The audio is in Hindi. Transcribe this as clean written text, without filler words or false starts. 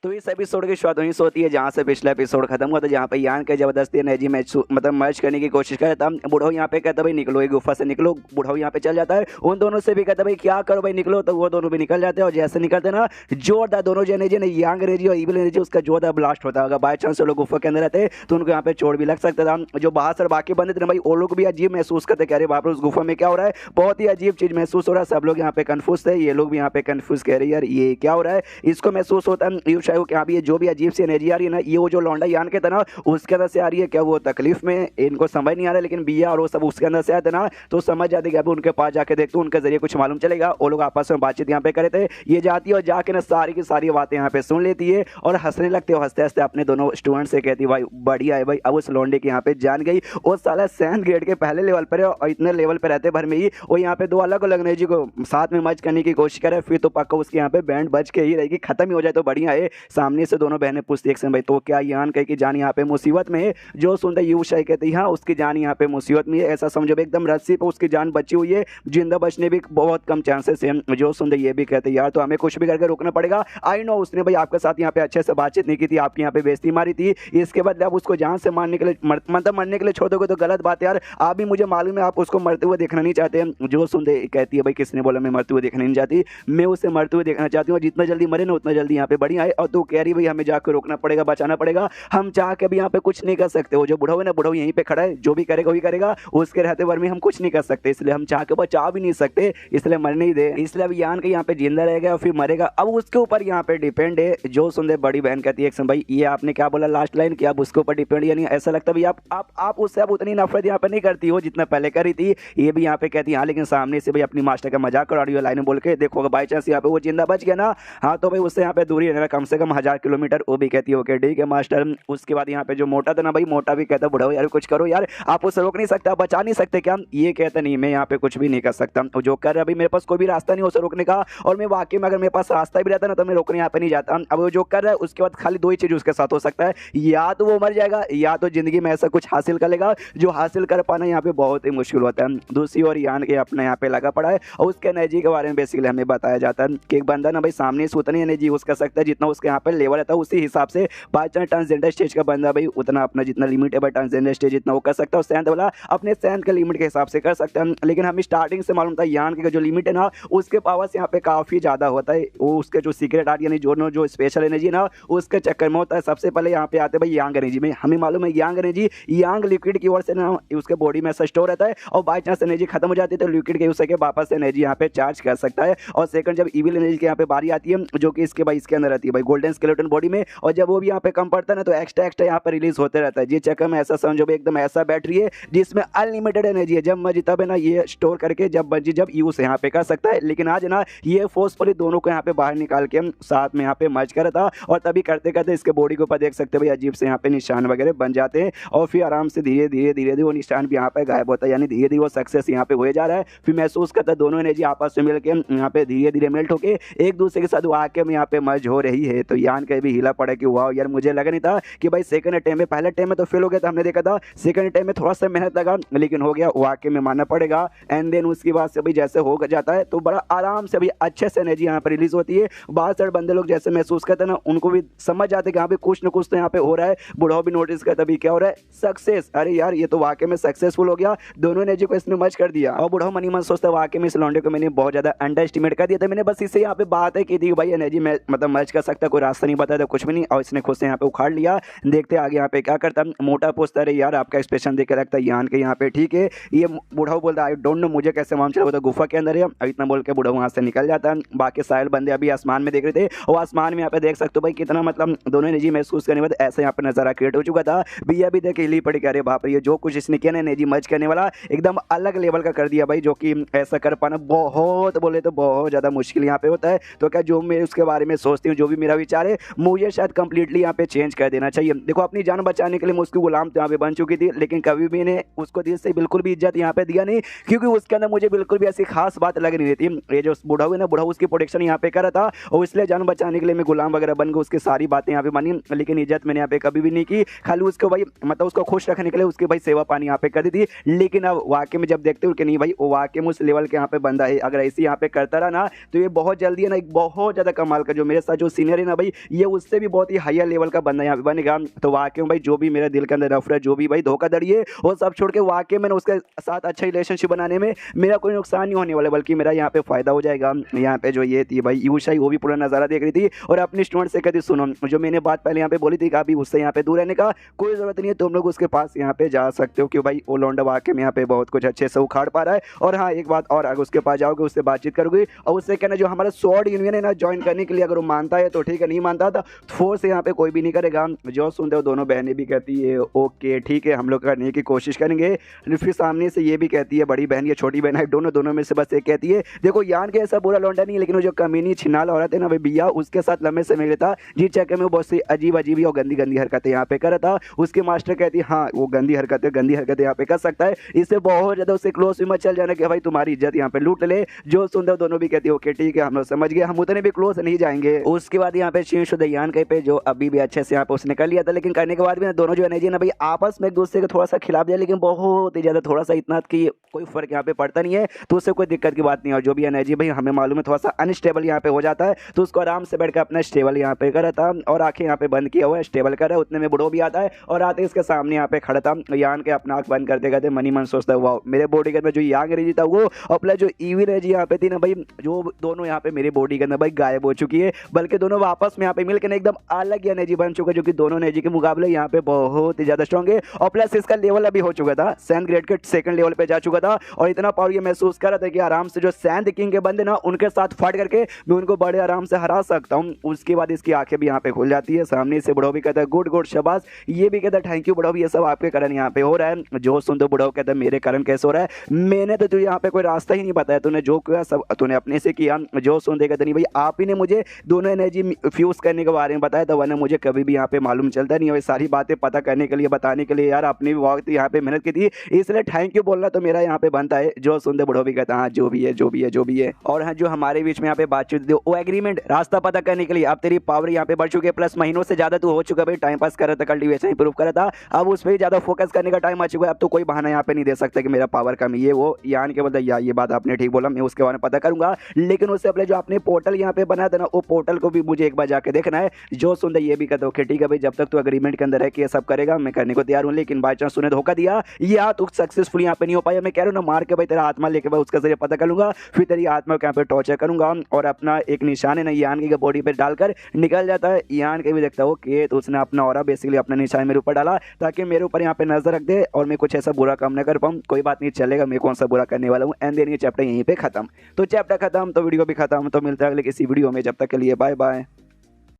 तो इस एपिसोड की शुरुआत वहीं से होती है जहाँ से पिछला एपिसोड खत्म हुआ था, जहाँ पे यान के जबरदस्ती नेजी मैच मतलब मैच करने की कोशिश कर रहा था। बुढ़ऊ यहाँ पे कहता भाई निकलो, एक गुफा से निकलो। बुढ़ऊ यहाँ पे चल जाता है, उन दोनों से भी कहता भाई क्या करो भाई निकलो, तो वो दोनों भी निकल जाते हैं। और जैसे निकलते ना जोरदार दोनों जो एनर्जी ने यांग एनर्जी और इविल एनर्जी उसका जोरदार ब्लास्ट होता है। बाई चांस लोग गुफा के अंदर रहते तो उनको यहाँ पे चोट भी लग सकता था। जो बाहर से बाकी बंदे थे ना भाई वो लोग भी अजीब महसूस करते, कह रहे बाप रे उस गुफा में क्या हो रहा है, बहुत ही अजीब चीज महसूस हो रहा है। सब लोग यहाँ पे कंफ्यूज थे, ये लोग भी यहाँ पे कंफ्यूज कह रहे यार ये क्या हो रहा है। इसको महसूस होता है यूशा को क्या भी जो भी अजीब सी एनर्जी आ रही है ना, ये वो जो लौंडा यान के था ना उसके अंदर से आ रही है। क्या वो तकलीफ में इनको समझ नहीं आ रहा है, लेकिन बिया और वो सब उसके अंदर से आते ना तो समझ जाते कि अभी उनके पास जाके देखते उनके जरिए कुछ मालूम चलेगा। वो लोग आपस में बातचीत यहाँ पे करे थे, ये जाती है और जाके ना सारी की सारी बातें यहाँ पे सुन लेती है और हंसने लगते हो। हंसते हंसते अपने दोनों स्टूडेंट से कहती भाई बढ़िया है भाई। अब उस लौंडे की यहाँ पे जान गई, वो साला सेंथ ग्रेड के पहले लेवल पर है और इतने लेवल पर रहते भर में ही वो यहाँ पे दो अलग अलग एनर्जी को साथ में मर्ज करने की कोशिश करे, फिर तो पक्का उसके यहाँ पे बैंड बज के ही रहेगी, खत्म ही हो जाए तो बढ़िया है। सामने से दोनों बहनें पूछती एक भाई तो क्या यान कहे कि जान यहाँ पे मुसीबत में है। जो सुनते यूशाई कहती हाँ उसकी जान यहाँ पे मुसीबत में है, ऐसा समझो एकदम रस्सी पे उसकी जान बची हुई है, जिंदा बचने भी बहुत कम चांसेस है। जो सुनते ये भी कहते यार तो हमें कुछ भी करके रोकना पड़ेगा। आई नो उसने भाई आपके साथ यहाँ पे अच्छे से बातचीत नहीं की थी, आपकी यहाँ पे बेइज्जती मारी थी, इसके बाद आप उसको जान से मारने के लिए मतलब मरने के लिए छोड़ दोगे तो गलत बात यार। आप भी मुझे मालूम है आप उसको मरते हुए देखना नहीं चाहते। जो सुनते कहती है भाई किसने बोला मैं मरते हुए देखना नहीं चाहती, मैं उसे मरते हुए देखना चाहती हूँ, जितना जल्दी मरे ना उतना जल्दी यहाँ पे बढ़िया है। और तू कह रही भाई हमें जाकर रोकना पड़ेगा बचाना पड़ेगा, हम चाह के भी यहाँ पे कुछ नहीं कर सकते। वो जो बुढ़ऊ है ना बुढ़ऊ यहीं पे खड़ा है, जो भी करेगा वही करेगा, उसके रहते भर में हम कुछ नहीं कर सकते, इसलिए हम चाह के बचा भी नहीं सकते, इसलिए मरने ही दे। इसलिए अब यान के यहाँ पे जिंदा रहेगा और फिर मरेगा, अब उसके ऊपर यहाँ पे डिपेंड है। जो सुनते बड़ी बहन कहती है भाई ये आपने क्या बोला लास्ट लाइन, क्या आप उसके ऊपर डिपेंड, यानी ऐसा लगता है भाई आप उससे अब उतनी नफरत यहाँ पे नहीं करती हो जितना पहले करी थी। ये भी यहाँ पे कहती है हाँ, लेकिन सामने से भाई अपनी मास्टर का मजाक करा रही हो लाइन बोल के, देखो बाई चांस यहाँ पे वो जिंदा बच गया ना हाँ तो भाई उससे यहाँ पे दूरी रहेगा कम से कम 1000 किलोमीटर। वो भी कहती है ओके ठीक है मास्टर। उसके बाद यहाँ पे जो मोटा था ना भाई मोटा भी कहता बुढ़ाओ यार कुछ करो यार, आप उसे रोक नहीं सकते, आप बचा नहीं सकते क्या। ये कहता नहीं मैं यहाँ पे कुछ भी नहीं कर सकता, जो कर अभी मेरे पास कोई भी रास्ता नहीं उसे रोकने का, और मैं वाकई में अगर मेरे पास रास्ता भी रहता ना तो मैं रोकने यहाँ पे नहीं जाता। अब वो जो कर रहा है उसके बाद खाली दो ही चीज उसके साथ हो सकता है, या तो वो मर जाएगा या तो जिंदगी में ऐसा कुछ हासिल कर लेगा जो हासिल कर पाना यहाँ पे बहुत ही मुश्किल होता है। दूसरी ओर यान के अपने यहाँ पे लगा पड़ा है और उसके एनर्जी के बारे में बेसिकली हमें बताया जाता है कि एक बंदा ना भाई सामने से उतनी एनर्जी यूज कर सकता है जितना उसके यहाँ पे लेवल रहता है, उसी हिसाब से बाई चांस ट्रांसजेंडर स्टेज का बंदा भाई उतना अपना जितना लिमिट है ट्रांसजेंडर स्टेज जितना वो कर सकता है, सेंथ वाला अपने सेंथ के लिमिट के हिसाब से कर सकता है। लेकिन हमें स्टार्टिंग से मालूम था यान के जो लिमिट है ना उसके पावर्स यहाँ पे काफी ज्यादा होता है, वो उसके जो सीक्रेट आर्ट यानी जो स्पेशल एनर्जी ना उसके चक्कर में होता है। सबसे पहले यहाँ पे आते भाई यांग एनर्जी में, हमें मालूम है यांग एनर्जी यांग लिक्विड की ओर से ना उसके बॉडी में ऐसा स्टोर रहता है, और बाई चांस एनर्जी खत्म हो जाती है तो लिक्विड के यूज करके वापस एनर्जी यहाँ पे चार्ज कर सकता है। और सेकंड जब इविल एनर्जी के यहाँ पे बारी आती है जो कि इसके भाई इसके अंदर रहती है भाई गोल्डन स्केलेटन बॉडी में, और जब वो भी यहाँ पे कम पड़ता है ना तो एक्स्ट्रा यहाँ पे रिलीज होते रहता है। ये चक्कर में ऐसा समझो एकदम ऐसा बैटरी है जिसमें अनलिमिटेड एनर्जी है, जब मर्जी तब है ना ये स्टोर करके जब मर्जी जब यूज यहाँ पे कर सकता है। लेकिन आज ना ये फोर्सफुली दोनों को यहाँ पे बाहर निकाल के साथ में यहाँ पे मर्ज करा था, और तभी करते करते इसके बॉडी के ऊपर देख सकते भाई अजीब से यहाँ पे निशान वगैरह बन जाते हैं, और फिर आराम से धीरे धीरे वो निशान भी यहाँ पे गायब होता है, यानी धीरे धीरे वो सक्सेस यहाँ पे हो जा रहा है। फिर महसूस करता है दोनों एनर्जी आपस में मिलकर यहाँ पे धीरे धीरे मेल्ट होके एक दूसरे के साथ आके में यहाँ पे मर्ज हो रही है। तो यान का भी हिला पड़ा कि वाह यार मुझे लगा नहीं था कि भाई सेकंड अटेम्प्ट में, पहले अटेम्प्ट में तो फेल हो गया था हमने देखा था, सेकंड अटेम्प्ट में थोड़ा सा मेहनत लगा लेकिन हो गया, वाकई में मानना पड़ेगा। एंड देन उसके बाद से भाई जैसे हो जाता है तो बड़ा आराम से भाई अच्छे से एनर्जी यहाँ पे रिलीज होती है। बहुत सारे बंदे लोग जैसे महसूस करते हैं ना उनको भी समझ जाते कि यहाँ पे कुछ ना कुछ तो यहाँ पे हो रहा है। बुढ़ाओ भी नोटिस करता भी क्या हो रहा है, सक्सेस, अरे यार ये तो वाकई में सक्सेसफुल हो गया, दोनों एनर्जी को इसने मर्ज कर दिया। और बुढ़ाओ मनी मन सोचता वाकई में इस लौंडे को मैंने बहुत ज्यादा अंडर एस्टिमेट कर दिया था, मैंने बस इससे यहाँ पे बात है की थी भाई एनर्जी में मतलब मर्ज कर सकता, कोई रास्ता नहीं बताया था कुछ भी नहीं, और इसने खुद से यहाँ पे उखाड़ लिया। देखते आगे यहाँ पे क्या करता, मोटा पूछता है यार आपका एक्सप्रेशन देख के लगता है यान के यहाँ पे ठीक है। ये बुढ़ाऊ बोलता है आई डोंट नो मुझे कैसे मालूम चला, वो तो गुफा के अंदर है, इतना बोल के बुढ़ाऊ वहां से निकल जाता है। बाकी सारे बंदे अभी आसमान में देख रहे थे, और आसमान में यहाँ पे देख सकते हो भाई कितना मतलब दोनों एनर्जी महसूस करने के बाद ऐसा यहाँ पे नजारा क्रिएट हो चुका था। भैया भी देख हिली पड़ी, अरे बाप रे ये जो कुछ इसने किया ना एनर्जी मर्ज करने वाला एकदम अलग लेवल का कर दिया भाई, जो कि ऐसा कर पाना बहुत बोले तो बहुत ज्यादा मुश्किल यहाँ पे होता है। तो क्या जो मैं उसके बारे में सोचती हूँ जो भी मेरा विचार है मुझे शायद कंप्लीटली यहाँ पे चेंज कर देना चाहिए। देखो अपनी जान बचाने के लिए मैं उसकी गुलाम तो यहाँ पे बन चुकी थी, लेकिन कभी भी ने उसको दिल से बिल्कुल भी इज्जत यहाँ पे दिया नहीं, क्योंकि उसके अंदर मुझे बिल्कुल भी ऐसी खास बात लग नहीं रही थी। ये जो बुढ़ाऊ है ना बुढ़ाऊ उसकी प्रोटेक्शन यहाँ पे करा था, और इसलिए जान बचाने के लिए मैं गुलाम वगैरह बन गया, उसकी सारी बातें यहाँ पे मानी, लेकिन इज्जत मैंने यहाँ पे कभी भी नहीं की, खाली उसको भाई मतलब उसको खुश रखने के लिए उसकी भाई सेवा पानी यहाँ पे कर दी थी। लेकिन अब वाकई में जब देखते हो कि नहीं भाई वो वाकई में उस लेवल के यहाँ पे बंदा है, अगर ऐसे यहाँ पे करता रहा ना तो ये बहुत जल्दी है ना एक बहुत ज्यादा कमाल का जो मेरे साथ जो सीनियर है ना भाई ये उससे भी बहुत ही हायर लेवल का बंदा यहाँ पे बनेगा। तो वाकई में भाई जो भी मेरे दिल के अंदर नफरत, जो भी भाई धोखाधड़ी है, वो सब छोड़ के वाकई में उसके साथ अच्छा रिलेशनशिप बनाने में मेरा कोई नुकसान नहीं होने वाला, बल्कि मेरा यहाँ पे फायदा हो जाएगा। यहाँ पे जो ये थी भाई यूशाई, वो भी पूरा नज़ारा देख रही थी और अपनी स्टूडेंट से कहती सुनो, जो मैंने बात पहले यहाँ पे बोली थी कि अभी उससे यहाँ पे दूर रहने का कोई जरूरत नहीं है, तुम लोग उसके पास यहाँ पे जा सकते हो, क्यों भाई वो लौंडा वाकई में यहाँ पे बहुत कुछ अच्छे से उखाड़ पा रहा है। और हाँ एक बात और, अगर उसके पास जाओगे, उससे बातचीत करोगे और उससे कहना जो हमारा स्वॉर्ड यूनियन है ना ज्वाइन करने के लिए, अगर वो मानता है तो ठीक है, नहीं मानता था फोर्स यहाँ पे कोई भी नहीं करेगा। जो सुनते हो दोनों बहनें भी कहती है ओके ठीक है हम लोग करने की कोशिश करेंगे। फिर सामने से ये भी कहती है, बड़ी बहन या छोटी बहन है, दोनों में से बस एक कहती है देखो यान के ऐसा बुरा लौंडा नहीं, लेकिन वो जो कमीनी छिनाल औरत है ना भाई बिया, उसके साथ लंबे समय लेता जी चक्कर में वो बहुत सी अजीब अजीब और गंदी गंदी हरकतें यहाँ पे कर रहा था। उसके मास्टर कहती है हाँ वो गंदी हरकतें यहाँ पे कर सकता है, इससे बहुत ज़्यादा उससे क्लोज भी मत चल जाना कि भाई तुम्हारी इज्जत यहाँ पे लूट ले। जो सुंदर दोनों भी कहती है ओके ठीक है हम लोग समझ गए, हम उतने भी क्लोज नहीं जाएंगे। उसके बाद यहाँ पे शीर्षदयान कहीं पे जो अभी भी अच्छे से यहाँ पे उसने कर लिया था, लेकिन करने के बाद भी ना दोनों जो एनर्जी ना भाई आपस में एक दूसरे को थोड़ा सा खिलाफ दिया, लेकिन बहुत ही ज़्यादा थोड़ा सा, इतना कि कोई फर्क यहाँ पे पड़ता नहीं है, तो उससे कोई दिक्कत की बात नहीं है। और जो भी एनर्जी भाई हमें मालूम है थोड़ा सा अनस्टेबल यहाँ पे हो जाता है, तो उसको आराम से बैठ कर अपना स्टेबल यहाँ पे करा था और आंखें यहाँ पे बंद किया हुआ है, स्टेबल कर रहा है। उतने में बुढ़ो भी आता है और आते इसके सामने यहाँ पे खड़ा था, यान के अपना आंख बंद करते करते मनी मन सोचता है वाह मेरे बॉडी के अंदर जो यांग एनर्जी था वो और प्लस जो ईवी एनर्जी यहाँ पे थी ना भाई, जो दोनों यहाँ पे मेरे बॉडी के अंदर भाई गायब हो चुकी है, बल्कि दोनों वापस में यहाँ पे मिलकर एकदम अलग एनर्जी बन चुका है, जो कि दोनों एनर्जी के मुकाबले यहाँ पे बहुत ही ज्यादा स्ट्रॉन्ग है। और प्लस इसका लेवल अभी हो चुका था, सेंथ ग्रेड के सेकंड लेवल पे जा चुका था और इतना पावर ये महसूस कर रहा था कि आराम से जो सेंथ किंग के बंदे ना उनके साथ फाइट करके मैं उनको बड़े आराम से हरा सकता हूँ। उसके बाद इसकी आंखें भी यहाँ पे खुल जाती है, सामने से बुढ़ो भी कहता है गुड गुड शाबाश, ये भी कहता है थैंक यू बुढ़ो, ये सब आपके कारण यहाँ पे हो रहा है। जो सुन तो बुढ़ो कहता है मेरे कारण कैसे हो रहा है, मैंने तो तुझे यहाँ पे कोई रास्ता ही नहीं बताया, तूने जो किया सब तूने अपने से किया। जो सुन देगा नहीं भाई आप ही ने मुझे दोनों एनर्जी फ्यूज करने के बारे में बताया था, वरना मुझे कभी भी यहाँ पे मालूम चलता नहीं है। सारी बातें पता करने के लिए बताने के लिए यार अपनी भी वक्त यहाँ पे मेहनत की थी, इसलिए थैंक यू बोलना तो मेरा यहाँ पे बनता है। जो सुन दे बुढ़ो भी कहता हाँ जो भी है जो भी है जो भी है। और हाँ जो हमारे बीच में यहाँ पे बातचीत थी वो एग्रीमेंट रास्ता पता करने के लिए, अब तेरी पावर यहाँ पे बढ़ चुकी है, प्लस महीनों से ज्यादा तू हो चुका है भाई, टाइम पास कर रहा था, कल्टीवेशन इंप्रूव कर रहा था, अब उस पर ज्यादा फोकस करने का टाइम आ चुका है। अब तो कोई बहाना यहाँ पे नहीं दे सकता कि मेरा पावर कम है वो यान के बोलता यार ये बात आपने ठीक बोला, मैं उसके बारे में पता करूंगा, लेकिन उससे पहले जो आपने पोर्टल यहाँ पे बनाया था ना वो पोर्टल को भी मुझे एक बार जाके देखना है। जो सुंदर ये भी कहता ठीक है भाई जब तक तू एग्रीमेंट के अंदर है कि ये सब करेगा मैं करने को तैयार हूँ, लेकिन बाई चांस तूने धोखा दिया या तू सक्सेसफुल यहाँ पे नहीं हो पाया, मैं कह रहा हूँ ना मार के भाई तेरा आत्मा लेके भाई उसका जरिए पता कर लूंगा, फिर तेरी आत्मा को यहाँ पे टॉर्चर करूंगा और अपना एक निशान है ना यान की बॉडी पे डालकर निकल जाता है। यान के भी देखता हो कि तो उसने अपना और बेसिकली अपना निशान मेरे ऊपर डाला ताकि मेरे ऊपर यहाँ पे नजर रख दे और मैं कुछ ऐसा बुरा काम न कर पाऊँ। कोई बात नहीं चलेगा, मैं कौन सा बुरा करने वाला हूँ। एंड देन ये चैप्टर यहीं पे खत्म। तो चैप्टर खत्म तो वीडियो भी खत्म, तो मिलता है अगले किसी वीडियो में, जब तक के लिए बाय बाय।